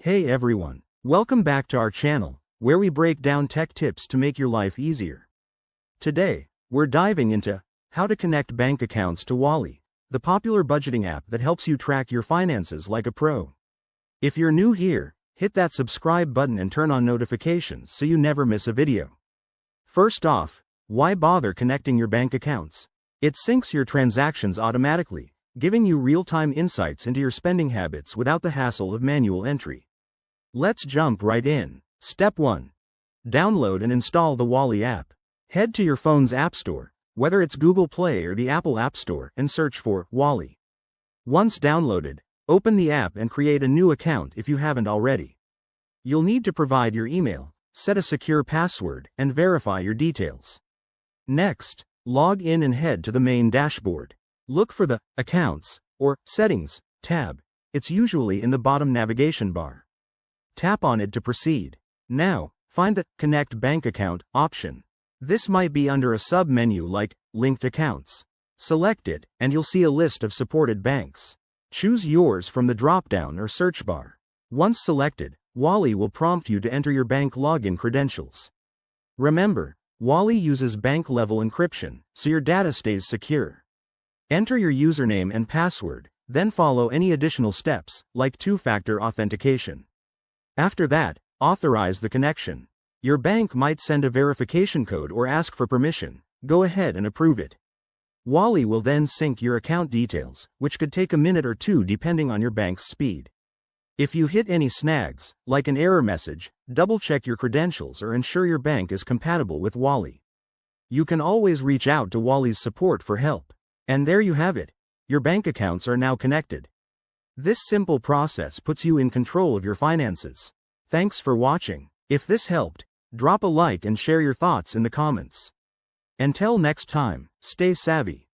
Hey everyone, welcome back to our channel, where we break down tech tips to make your life easier. Today, we're diving into how to connect bank accounts to Wally, the popular budgeting app that helps you track your finances like a pro. If you're new here, hit that subscribe button and turn on notifications so you never miss a video. First off, why bother connecting your bank accounts? It syncs your transactions automatically, giving you real-time insights into your spending habits without the hassle of manual entry. Let's jump right in. Step 1. Download and install the Wally app. Head to your phone's App Store, whether it's Google Play or the Apple App Store, and search for Wally. Once downloaded, open the app and create a new account if you haven't already. You'll need to provide your email, set a secure password, and verify your details. Next, log in and head to the main dashboard. Look for the Accounts or Settings tab. It's usually in the bottom navigation bar. Tap on it to proceed. Now, find the Connect Bank Account option. This might be under a sub-menu like Linked Accounts. Select it, and you'll see a list of supported banks. Choose yours from the drop-down or search bar. Once selected, Wally will prompt you to enter your bank login credentials. Remember, Wally uses bank-level encryption, so your data stays secure. Enter your username and password, then follow any additional steps, like two-factor authentication. After that, authorize the connection. Your bank might send a verification code or ask for permission. Go ahead and approve it. Wally will then sync your account details, which could take a minute or two depending on your bank's speed. If you hit any snags, like an error message, double-check your credentials or ensure your bank is compatible with Wally. You can always reach out to Wally's support for help. And there you have it. Your bank accounts are now connected. This simple process puts you in control of your finances. Thanks for watching. If this helped, drop a like and share your thoughts in the comments. Until next time, stay savvy.